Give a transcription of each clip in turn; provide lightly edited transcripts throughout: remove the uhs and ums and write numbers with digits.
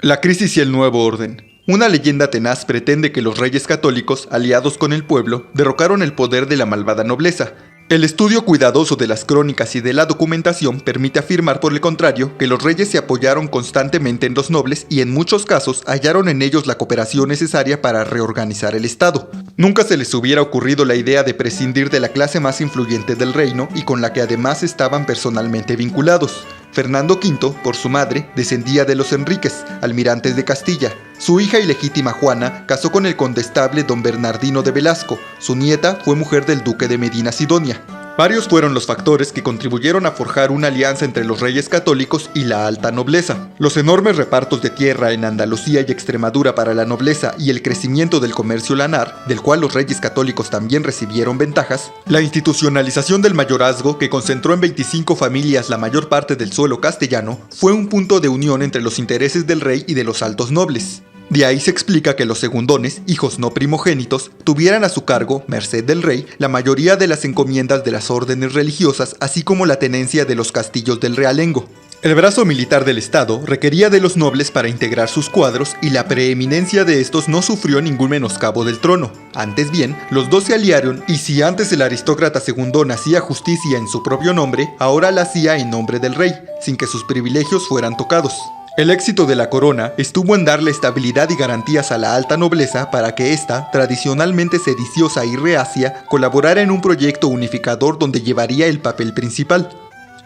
La crisis y el nuevo orden. Una leyenda tenaz pretende que los reyes católicos, aliados con el pueblo, derrocaron el poder de la malvada nobleza. El estudio cuidadoso de las crónicas y de la documentación permite afirmar, por el contrario, que los reyes se apoyaron constantemente en los nobles y en muchos casos hallaron en ellos la cooperación necesaria para reorganizar el Estado. Nunca se les hubiera ocurrido la idea de prescindir de la clase más influyente del reino y con la que además estaban personalmente vinculados. Fernando V, por su madre, descendía de los Enríquez, almirantes de Castilla. Su hija ilegítima Juana casó con el condestable don Bernardino de Velasco. Su nieta fue mujer del duque de Medina Sidonia. Varios fueron los factores que contribuyeron a forjar una alianza entre los reyes católicos y la alta nobleza. Los enormes repartos de tierra en Andalucía y Extremadura para la nobleza y el crecimiento del comercio lanar, del cual los reyes católicos también recibieron ventajas, la institucionalización del mayorazgo, que concentró en 25 familias la mayor parte del suelo castellano, fue un punto de unión entre los intereses del rey y de los altos nobles. De ahí se explica que los segundones, hijos no primogénitos, tuvieran a su cargo, merced del rey, la mayoría de las encomiendas de las órdenes religiosas, así como la tenencia de los castillos del realengo. El brazo militar del Estado requería de los nobles para integrar sus cuadros y la preeminencia de estos no sufrió ningún menoscabo del trono. Antes bien, los dos se aliaron y si antes el aristócrata segundón hacía justicia en su propio nombre, ahora la hacía en nombre del rey, sin que sus privilegios fueran tocados. El éxito de la corona estuvo en darle estabilidad y garantías a la alta nobleza para que ésta, tradicionalmente sediciosa y reacia, colaborara en un proyecto unificador donde llevaría el papel principal.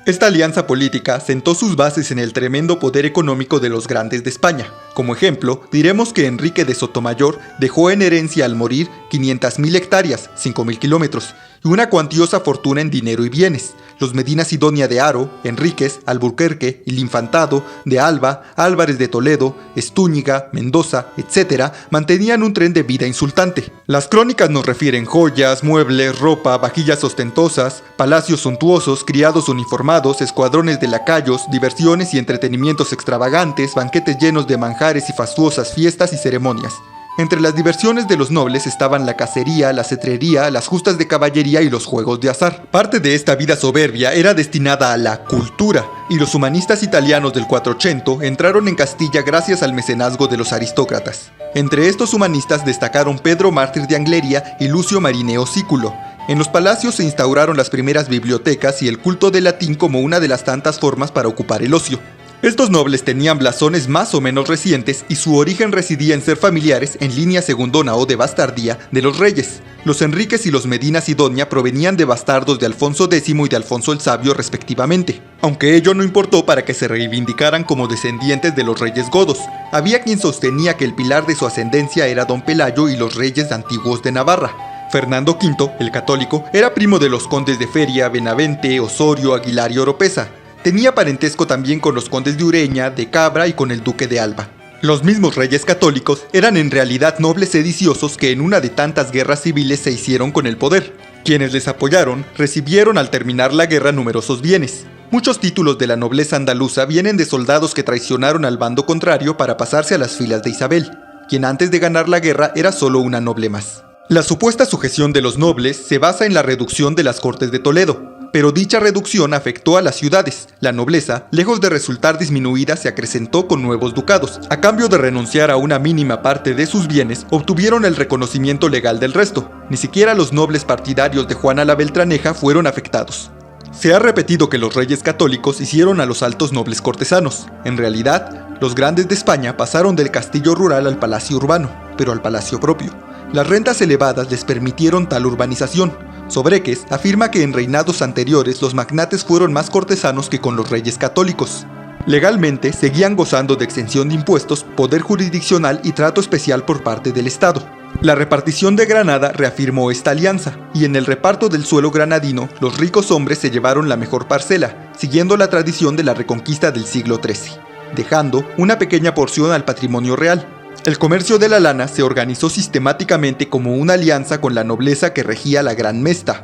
Esta alianza política sentó sus bases en el tremendo poder económico de los grandes de España. Como ejemplo, diremos que Enrique de Sotomayor dejó en herencia al morir 500.000 hectáreas, 5.000 kilómetros, y una cuantiosa fortuna en dinero y bienes. Los Medina Sidonia de Haro, Enríquez, Alburquerque, El Infantado, de Alba, Álvarez de Toledo, Estúñiga, Mendoza, etc., mantenían un tren de vida insultante. Las crónicas nos refieren joyas, muebles, ropa, vajillas ostentosas, palacios suntuosos, criados uniformados, escuadrones de lacayos, diversiones y entretenimientos extravagantes, banquetes llenos de manjares y fastuosas fiestas y ceremonias. Entre las diversiones de los nobles estaban la cacería, la cetrería, las justas de caballería y los juegos de azar. Parte de esta vida soberbia era destinada a la cultura, y los humanistas italianos del Quattrocento entraron en Castilla gracias al mecenazgo de los aristócratas. Entre estos humanistas destacaron Pedro Mártir de Angleria y Lucio Marineo Sículo. En los palacios se instauraron las primeras bibliotecas y el culto del latín como una de las tantas formas para ocupar el ocio. Estos nobles tenían blasones más o menos recientes y su origen residía en ser familiares, en línea segundona o de bastardía, de los reyes. Los Enríquez y los Medina Sidonia provenían de bastardos de Alfonso X y de Alfonso el Sabio respectivamente, aunque ello no importó para que se reivindicaran como descendientes de los reyes godos. Había quien sostenía que el pilar de su ascendencia era don Pelayo y los reyes antiguos de Navarra. Fernando V, el católico, era primo de los condes de Feria, Benavente, Osorio, Aguilar y Oropesa. Tenía parentesco también con los condes de Ureña, de Cabra y con el duque de Alba. Los mismos reyes católicos eran en realidad nobles sediciosos que en una de tantas guerras civiles se hicieron con el poder. Quienes les apoyaron recibieron al terminar la guerra numerosos bienes. Muchos títulos de la nobleza andaluza vienen de soldados que traicionaron al bando contrario para pasarse a las filas de Isabel, quien antes de ganar la guerra era solo una noble más. La supuesta sujeción de los nobles se basa en la reducción de las Cortes de Toledo, pero dicha reducción afectó a las ciudades. La nobleza, lejos de resultar disminuida, se acrecentó con nuevos ducados. A cambio de renunciar a una mínima parte de sus bienes, obtuvieron el reconocimiento legal del resto. Ni siquiera los nobles partidarios de Juana la Beltraneja fueron afectados. Se ha repetido que los reyes católicos hicieron a los altos nobles cortesanos. En realidad, los grandes de España pasaron del castillo rural al palacio urbano, pero al palacio propio. Las rentas elevadas les permitieron tal urbanización. Sobreques afirma que en reinados anteriores los magnates fueron más cortesanos que con los reyes católicos. Legalmente seguían gozando de exención de impuestos, poder jurisdiccional y trato especial por parte del Estado. La repartición de Granada reafirmó esta alianza, y en el reparto del suelo granadino, los ricos hombres se llevaron la mejor parcela, siguiendo la tradición de la Reconquista del siglo XIII, dejando una pequeña porción al patrimonio real. El comercio de la lana se organizó sistemáticamente como una alianza con la nobleza que regía la Gran Mesta.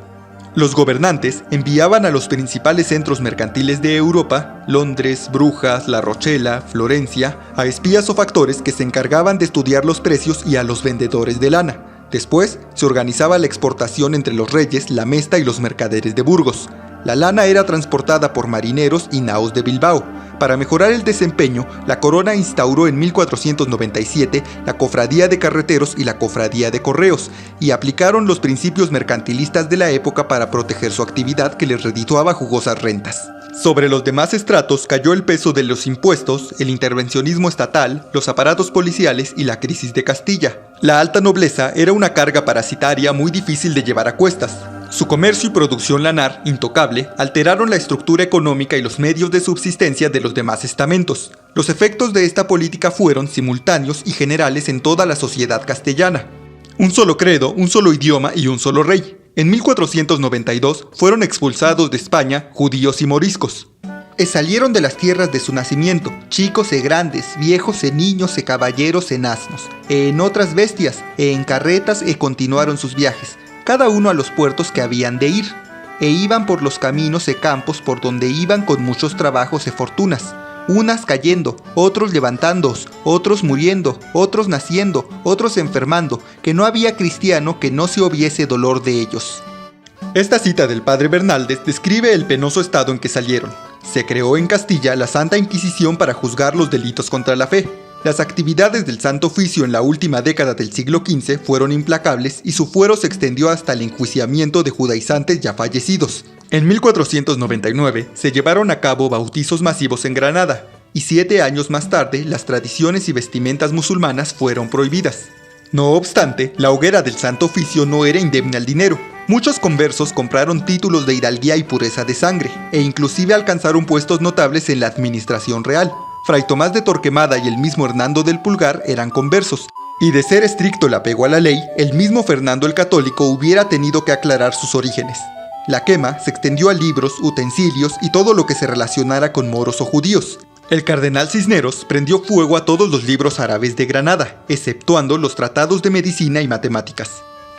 Los gobernantes enviaban a los principales centros mercantiles de Europa, Londres, Brujas, La Rochela, Florencia, a espías o factores que se encargaban de estudiar los precios y a los vendedores de lana. Después, se organizaba la exportación entre los reyes, la Mesta y los mercaderes de Burgos. La lana era transportada por marineros y naos de Bilbao. Para mejorar el desempeño, la corona instauró en 1497 la Cofradía de Carreteros y la Cofradía de Correos, y aplicaron los principios mercantilistas de la época para proteger su actividad que les redituaba jugosas rentas. Sobre los demás estratos cayó el peso de los impuestos, el intervencionismo estatal, los aparatos policiales y la crisis de Castilla. La alta nobleza era una carga parasitaria muy difícil de llevar a cuestas. Su comercio y producción lanar, intocable, alteraron la estructura económica y los medios de subsistencia de los demás estamentos. Los efectos de esta política fueron simultáneos y generales en toda la sociedad castellana. Un solo credo, un solo idioma y un solo rey. En 1492 fueron expulsados de España judíos y moriscos. Salieron de las tierras de su nacimiento, chicos e grandes, viejos e niños e caballeros en asnos, en otras bestias, en carretas continuaron sus viajes, cada uno a los puertos que habían de ir, iban por los caminos e campos por donde iban con muchos trabajos e fortunas, unas cayendo, otros levantándoos, otros muriendo, otros naciendo, otros enfermando, que no había cristiano que no se hubiese dolor de ellos. Esta cita del padre Bernaldez describe el penoso estado en que salieron. Se creó en Castilla la Santa Inquisición para juzgar los delitos contra la fe. Las actividades del Santo Oficio en la última década del siglo XV fueron implacables y su fuero se extendió hasta el enjuiciamiento de judaizantes ya fallecidos. En 1499 se llevaron a cabo bautizos masivos en Granada, y 7 años más tarde las tradiciones y vestimentas musulmanas fueron prohibidas. No obstante, la hoguera del Santo Oficio no era indemne al dinero. Muchos conversos compraron títulos de hidalguía y pureza de sangre, e inclusive alcanzaron puestos notables en la administración real. Fray Tomás de Torquemada y el mismo Hernando del Pulgar eran conversos, y de ser estricto el apego a la ley, el mismo Fernando el Católico hubiera tenido que aclarar sus orígenes. La quema se extendió a libros, utensilios y todo lo que se relacionara con moros o judíos. El cardenal Cisneros prendió fuego a todos los libros árabes de Granada, exceptuando los tratados de medicina y matemáticas.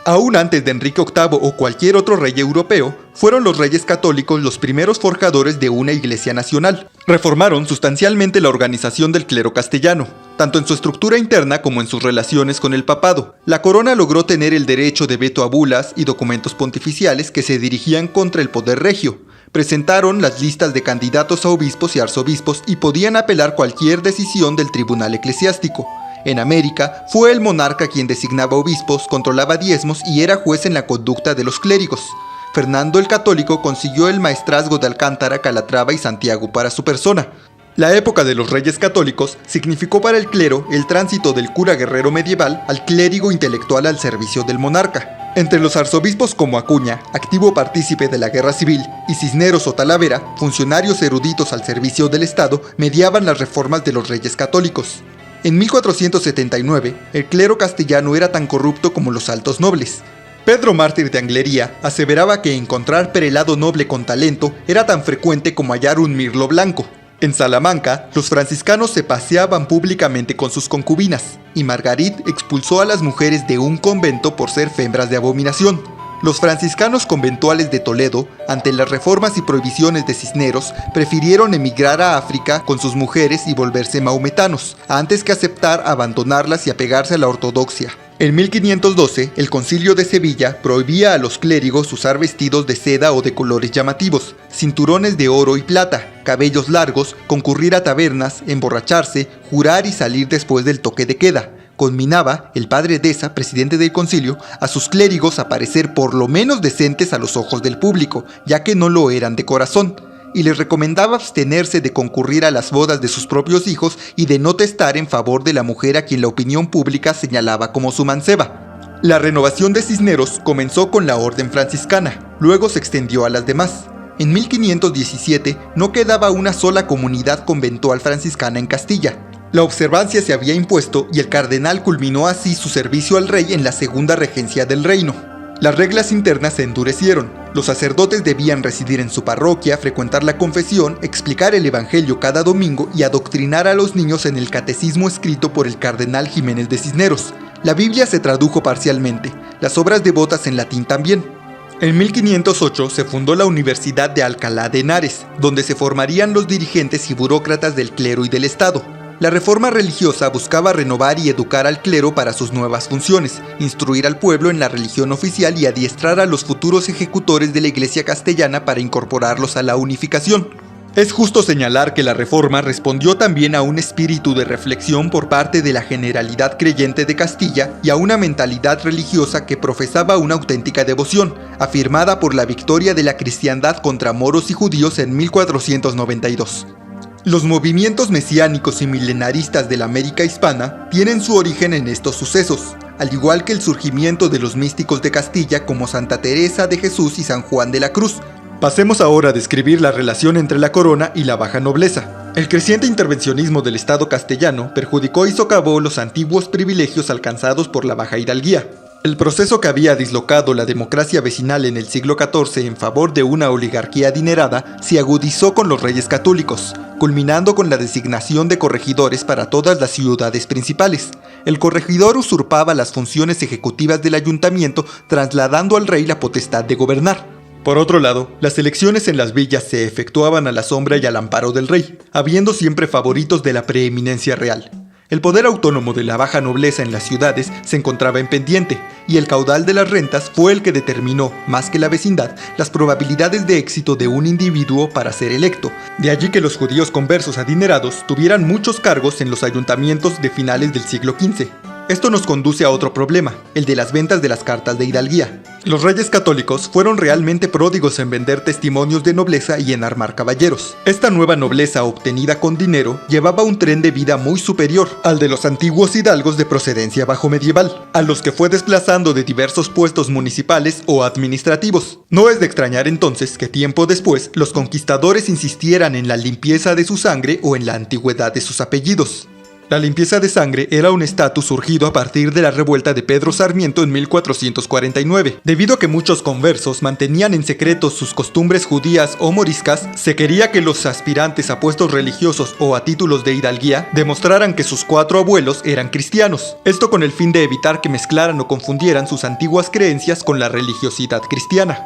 Aún antes de Enrique VIII o cualquier otro rey europeo, fueron los reyes católicos los primeros forjadores de una iglesia nacional. Reformaron sustancialmente la organización del clero castellano, tanto en su estructura interna como en sus relaciones con el papado. La corona logró tener el derecho de veto a bulas y documentos pontificiales que se dirigían contra el poder regio. Presentaron las listas de candidatos a obispos y arzobispos y podían apelar cualquier decisión del tribunal eclesiástico. En América, fue el monarca quien designaba obispos, controlaba diezmos y era juez en la conducta de los clérigos. Fernando el Católico consiguió el maestrazgo de Alcántara, Calatrava y Santiago para su persona. La época de los reyes católicos significó para el clero el tránsito del cura guerrero medieval al clérigo intelectual al servicio del monarca. Entre los arzobispos como Acuña, activo partícipe de la guerra civil, y Cisneros o Talavera, funcionarios eruditos al servicio del Estado, mediaban las reformas de los reyes católicos. En 1479, el clero castellano era tan corrupto como los altos nobles. Pedro Mártir de Anglería aseveraba que encontrar prelado noble con talento era tan frecuente como hallar un mirlo blanco. En Salamanca, los franciscanos se paseaban públicamente con sus concubinas, y Margarit expulsó a las mujeres de un convento por ser fembras de abominación. Los franciscanos conventuales de Toledo, ante las reformas y prohibiciones de Cisneros, prefirieron emigrar a África con sus mujeres y volverse maometanos, antes que aceptar abandonarlas y apegarse a la ortodoxia. En 1512, el Concilio de Sevilla prohibía a los clérigos usar vestidos de seda o de colores llamativos, cinturones de oro y plata, cabellos largos, concurrir a tabernas, emborracharse, jurar y salir después del toque de queda. Conminaba, el padre Deza, presidente del concilio, a sus clérigos a parecer por lo menos decentes a los ojos del público, ya que no lo eran de corazón, y les recomendaba abstenerse de concurrir a las bodas de sus propios hijos y de no testar en favor de la mujer a quien la opinión pública señalaba como su manceba. La renovación de Cisneros comenzó con la orden franciscana, luego se extendió a las demás. En 1517 no quedaba una sola comunidad conventual franciscana en Castilla. La observancia se había impuesto y el cardenal culminó así su servicio al rey en la segunda regencia del reino. Las reglas internas se endurecieron. Los sacerdotes debían residir en su parroquia, frecuentar la confesión, explicar el evangelio cada domingo y adoctrinar a los niños en el catecismo escrito por el cardenal Jiménez de Cisneros. La Biblia se tradujo parcialmente, las obras devotas en latín también. En 1508 se fundó la Universidad de Alcalá de Henares, donde se formarían los dirigentes y burócratas del clero y del Estado. La reforma religiosa buscaba renovar y educar al clero para sus nuevas funciones, instruir al pueblo en la religión oficial y adiestrar a los futuros ejecutores de la Iglesia castellana para incorporarlos a la unificación. Es justo señalar que la reforma respondió también a un espíritu de reflexión por parte de la generalidad creyente de Castilla y a una mentalidad religiosa que profesaba una auténtica devoción, afirmada por la victoria de la cristiandad contra moros y judíos en 1492. Los movimientos mesiánicos y milenaristas de la América hispana tienen su origen en estos sucesos, al igual que el surgimiento de los místicos de Castilla como Santa Teresa de Jesús y San Juan de la Cruz. Pasemos ahora a describir la relación entre la corona y la baja nobleza. El creciente intervencionismo del Estado castellano perjudicó y socavó los antiguos privilegios alcanzados por la baja hidalguía. El proceso que había dislocado la democracia vecinal en el siglo XIV en favor de una oligarquía adinerada se agudizó con los reyes católicos, culminando con la designación de corregidores para todas las ciudades principales. El corregidor usurpaba las funciones ejecutivas del ayuntamiento, trasladando al rey la potestad de gobernar. Por otro lado, las elecciones en las villas se efectuaban a la sombra y al amparo del rey, habiendo siempre favoritos de la preeminencia real. El poder autónomo de la baja nobleza en las ciudades se encontraba en pendiente, y el caudal de las rentas fue el que determinó, más que la vecindad, las probabilidades de éxito de un individuo para ser electo. De allí que los judíos conversos adinerados tuvieran muchos cargos en los ayuntamientos de finales del siglo XV. Esto nos conduce a otro problema, el de las ventas de las cartas de hidalguía. Los reyes católicos fueron realmente pródigos en vender testimonios de nobleza y en armar caballeros. Esta nueva nobleza obtenida con dinero llevaba un tren de vida muy superior al de los antiguos hidalgos de procedencia bajomedieval, a los que fue desplazando de diversos puestos municipales o administrativos. No es de extrañar entonces que tiempo después los conquistadores insistieran en la limpieza de su sangre o en la antigüedad de sus apellidos. La limpieza de sangre era un estatus surgido a partir de la revuelta de Pedro Sarmiento en 1449. Debido a que muchos conversos mantenían en secreto sus costumbres judías o moriscas, se quería que los aspirantes a puestos religiosos o a títulos de hidalguía demostraran que sus 4 abuelos eran cristianos. Esto con el fin de evitar que mezclaran o confundieran sus antiguas creencias con la religiosidad cristiana.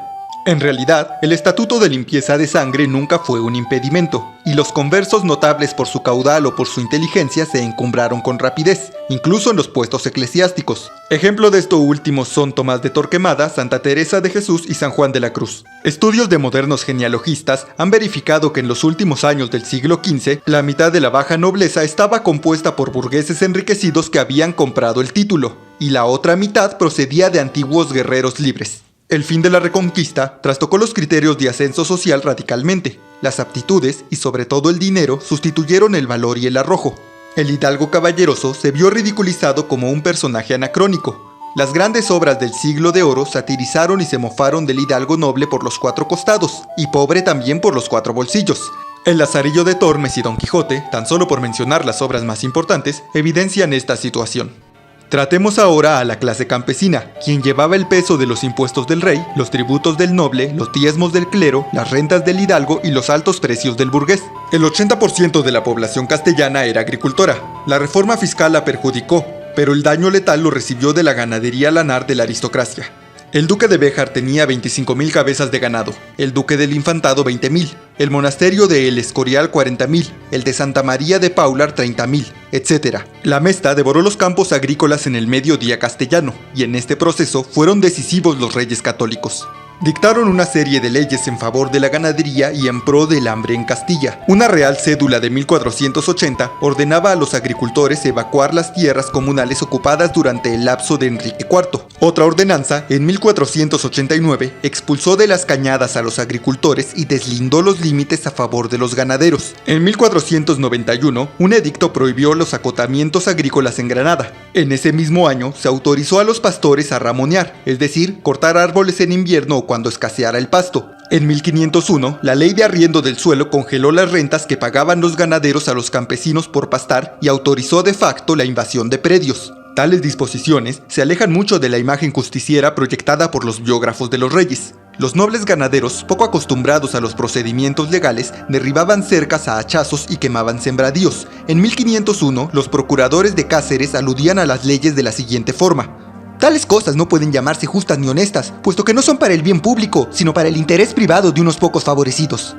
En realidad, el estatuto de limpieza de sangre nunca fue un impedimento, y los conversos notables por su caudal o por su inteligencia se encumbraron con rapidez, incluso en los puestos eclesiásticos. Ejemplo de esto último son Tomás de Torquemada, Santa Teresa de Jesús y San Juan de la Cruz. Estudios de modernos genealogistas han verificado que en los últimos años del siglo XV, la mitad de la baja nobleza estaba compuesta por burgueses enriquecidos que habían comprado el título, y la otra mitad procedía de antiguos guerreros libres. El fin de la Reconquista trastocó los criterios de ascenso social radicalmente. Las aptitudes, y sobre todo el dinero, sustituyeron el valor y el arrojo. El hidalgo caballeroso se vio ridiculizado como un personaje anacrónico. Las grandes obras del siglo de oro satirizaron y se mofaron del hidalgo noble por los 4 costados, y pobre también por los 4 bolsillos. El Lazarillo de Tormes y Don Quijote, tan solo por mencionar las obras más importantes, evidencian esta situación. Tratemos ahora a la clase campesina, quien llevaba el peso de los impuestos del rey, los tributos del noble, los diezmos del clero, las rentas del hidalgo y los altos precios del burgués. El 80% de la población castellana era agricultora. La reforma fiscal la perjudicó, pero el daño letal lo recibió de la ganadería lanar de la aristocracia. El duque de Béjar tenía 25.000 cabezas de ganado, el duque del Infantado 20.000, el monasterio de El Escorial 40.000, el de Santa María de Paular 30.000, etc. La Mesta devoró los campos agrícolas en el mediodía castellano, y en este proceso fueron decisivos los reyes católicos. Dictaron una serie de leyes en favor de la ganadería y en pro del hambre en Castilla. Una real cédula de 1480 ordenaba a los agricultores evacuar las tierras comunales ocupadas durante el lapso de Enrique IV. Otra ordenanza, en 1489, expulsó de las cañadas a los agricultores y deslindó los límites a favor de los ganaderos. En 1491, un edicto prohibió los acotamientos agrícolas en Granada. En ese mismo año, se autorizó a los pastores a ramonear, es decir, cortar árboles en invierno o cuando escaseara el pasto. En 1501, la ley de arriendo del suelo congeló las rentas que pagaban los ganaderos a los campesinos por pastar y autorizó de facto la invasión de predios. Tales disposiciones se alejan mucho de la imagen justiciera proyectada por los biógrafos de los reyes. Los nobles ganaderos, poco acostumbrados a los procedimientos legales, derribaban cercas a hachazos y quemaban sembradíos. En 1501, los procuradores de Cáceres aludían a las leyes de la siguiente forma: tales cosas no pueden llamarse justas ni honestas, puesto que no son para el bien público, sino para el interés privado de unos pocos favorecidos.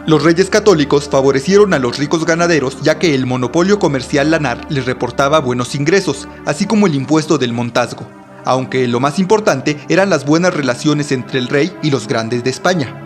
Los reyes católicos favorecieron a los ricos ganaderos ya que el monopolio comercial lanar les reportaba buenos ingresos, así como el impuesto del montazgo, aunque lo más importante eran las buenas relaciones entre el rey y los grandes de España.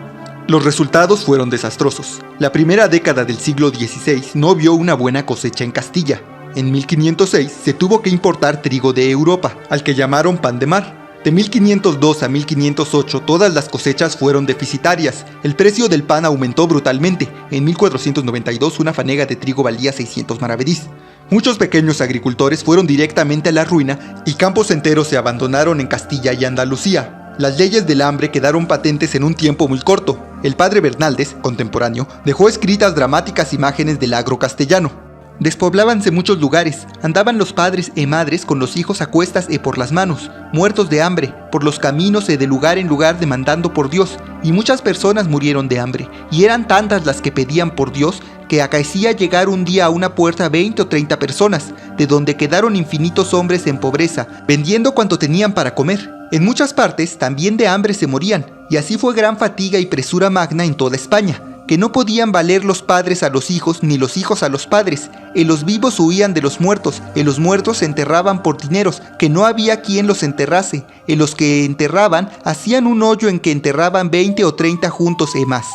Los resultados fueron desastrosos. La primera década del siglo XVI no vio una buena cosecha en Castilla. En 1506 se tuvo que importar trigo de Europa, al que llamaron pan de mar. De 1502 a 1508 todas las cosechas fueron deficitarias. El precio del pan aumentó brutalmente. En 1492 una fanega de trigo valía 600 maravedís. Muchos pequeños agricultores fueron directamente a la ruina y campos enteros se abandonaron en Castilla y Andalucía. Las leyes del hambre quedaron patentes en un tiempo muy corto. El padre Bernaldez, contemporáneo, dejó escritas dramáticas imágenes del agro castellano. Despoblábanse muchos lugares, andaban los padres e madres con los hijos a cuestas e por las manos, muertos de hambre, por los caminos e de lugar en lugar demandando por Dios, y muchas personas murieron de hambre, y eran tantas las que pedían por Dios, que acaecía llegar un día a una puerta 20 o 30 personas, de donde quedaron infinitos hombres en pobreza, vendiendo cuanto tenían para comer. En muchas partes también de hambre se morían, y así fue gran fatiga y presura magna en toda España, que no podían valer los padres a los hijos ni los hijos a los padres, y los vivos huían de los muertos, y los muertos se enterraban por dineros, que no había quien los enterrase, y los que enterraban hacían un hoyo en que enterraban 20 o 30 juntos y más.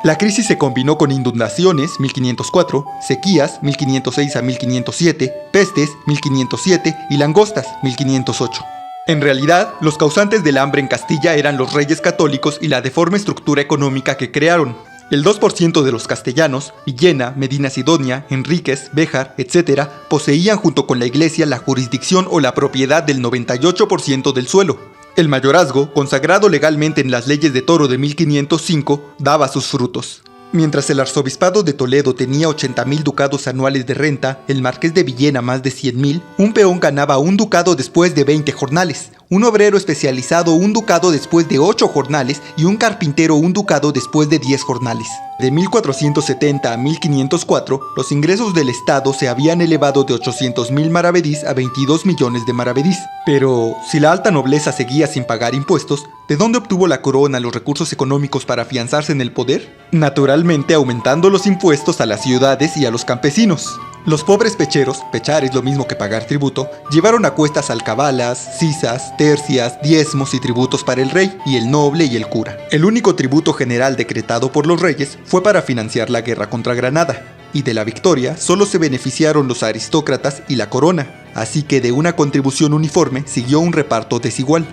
La crisis se combinó con inundaciones, 1504, sequías, 1506 a 1507, pestes, 1507 y langostas, 1508. En realidad, los causantes del hambre en Castilla eran los reyes católicos y la deforme estructura económica que crearon. El 2% de los castellanos, Villena, Medina Sidonia, Enríquez, Béjar, etc., poseían junto con la iglesia la jurisdicción o la propiedad del 98% del suelo. El mayorazgo, consagrado legalmente en las leyes de Toro de 1505, daba sus frutos. Mientras el arzobispado de Toledo tenía 80.000 ducados anuales de renta, el marqués de Villena más de 100.000, un peón ganaba un ducado después de 20 jornales, un obrero especializado un ducado después de 8 jornales y un carpintero un ducado después de 10 jornales. De 1470 a 1504, los ingresos del Estado se habían elevado de 800.000 maravedís a 22 millones de maravedís. Pero, si la alta nobleza seguía sin pagar impuestos, ¿de dónde obtuvo la corona los recursos económicos para afianzarse en el poder? Naturalmente aumentando los impuestos a las ciudades y a los campesinos. Los pobres pecheros, pechar es lo mismo que pagar tributo, llevaron a cuestas alcabalas, sisas, tercias, diezmos y tributos para el rey y el noble y el cura. El único tributo general decretado por los reyes fue para financiar la guerra contra Granada, y de la victoria solo se beneficiaron los aristócratas y la corona, así que de una contribución uniforme siguió un reparto desigual.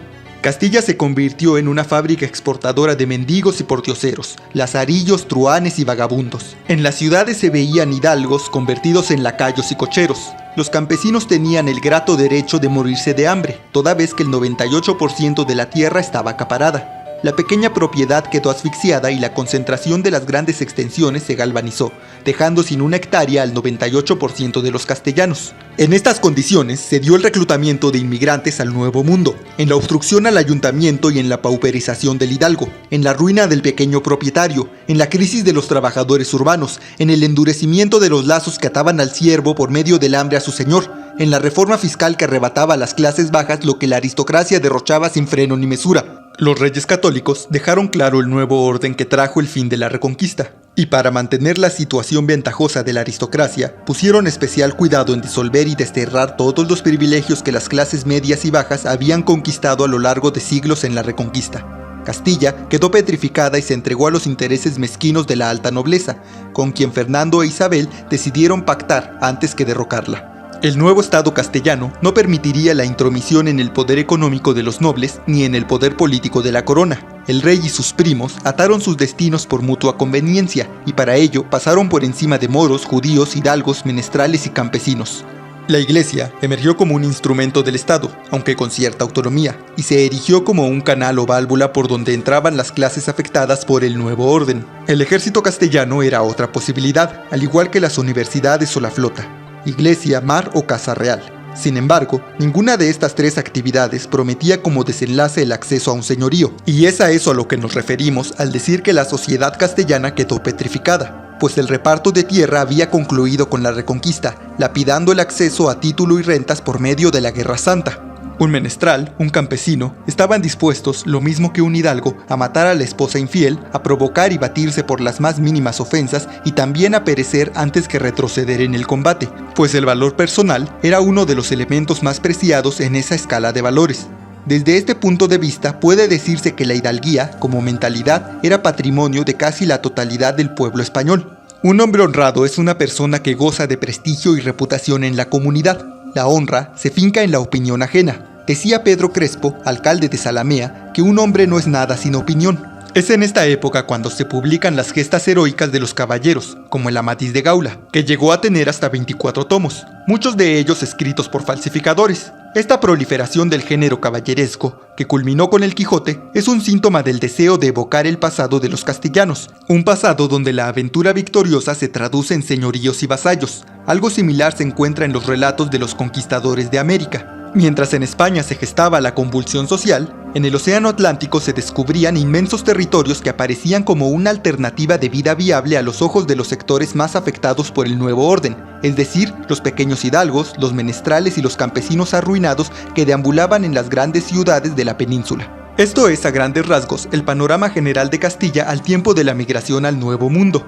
Castilla se convirtió en una fábrica exportadora de mendigos y pordioseros, lazarillos, truhanes y vagabundos. En las ciudades se veían hidalgos convertidos en lacayos y cocheros. Los campesinos tenían el grato derecho de morirse de hambre, toda vez que el 98% de la tierra estaba acaparada. La pequeña propiedad quedó asfixiada y la concentración de las grandes extensiones se galvanizó, dejando sin una hectárea al 98% de los castellanos. En estas condiciones se dio el reclutamiento de inmigrantes al Nuevo Mundo, en la obstrucción al ayuntamiento y en la pauperización del hidalgo, en la ruina del pequeño propietario, en la crisis de los trabajadores urbanos, en el endurecimiento de los lazos que ataban al siervo por medio del hambre a su señor, en la reforma fiscal que arrebataba a las clases bajas lo que la aristocracia derrochaba sin freno ni mesura. Los reyes católicos dejaron claro el nuevo orden que trajo el fin de la Reconquista, y para mantener la situación ventajosa de la aristocracia, pusieron especial cuidado en disolver y desterrar todos los privilegios que las clases medias y bajas habían conquistado a lo largo de siglos en la Reconquista. Castilla quedó petrificada y se entregó a los intereses mezquinos de la alta nobleza, con quien Fernando e Isabel decidieron pactar antes que derrocarla. El nuevo Estado castellano no permitiría la intromisión en el poder económico de los nobles ni en el poder político de la corona. El rey y sus primos ataron sus destinos por mutua conveniencia y para ello pasaron por encima de moros, judíos, hidalgos, menestrales y campesinos. La Iglesia emergió como un instrumento del Estado, aunque con cierta autonomía, y se erigió como un canal o válvula por donde entraban las clases afectadas por el nuevo orden. El ejército castellano era otra posibilidad, al igual que las universidades o la flota. Iglesia, mar o casa real. Sin embargo, ninguna de estas tres actividades prometía como desenlace el acceso a un señorío, y es a eso a lo que nos referimos al decir que la sociedad castellana quedó petrificada, pues el reparto de tierra había concluido con la Reconquista, lapidando el acceso a título y rentas por medio de la Guerra Santa. Un menestral, un campesino, estaban dispuestos, lo mismo que un hidalgo, a matar a la esposa infiel, a provocar y batirse por las más mínimas ofensas y también a perecer antes que retroceder en el combate, pues el valor personal era uno de los elementos más preciados en esa escala de valores. Desde este punto de vista puede decirse que la hidalguía, como mentalidad, era patrimonio de casi la totalidad del pueblo español. Un hombre honrado es una persona que goza de prestigio y reputación en la comunidad. La honra se finca en la opinión ajena. Decía Pedro Crespo, alcalde de Zalamea, que un hombre no es nada sin opinión. Es en esta época cuando se publican las gestas heroicas de los caballeros, como el Amadís de Gaula, que llegó a tener hasta 24 tomos, muchos de ellos escritos por falsificadores. Esta proliferación del género caballeresco, que culminó con el Quijote, es un síntoma del deseo de evocar el pasado de los castellanos, un pasado donde la aventura victoriosa se traduce en señoríos y vasallos. Algo similar se encuentra en los relatos de los conquistadores de América. Mientras en España se gestaba la convulsión social, en el Océano Atlántico se descubrían inmensos territorios que aparecían como una alternativa de vida viable a los ojos de los sectores más afectados por el nuevo orden, es decir, los pequeños hidalgos, los menestrales y los campesinos arruinados que deambulaban en las grandes ciudades de la península. Esto es, a grandes rasgos, el panorama general de Castilla al tiempo de la migración al Nuevo Mundo.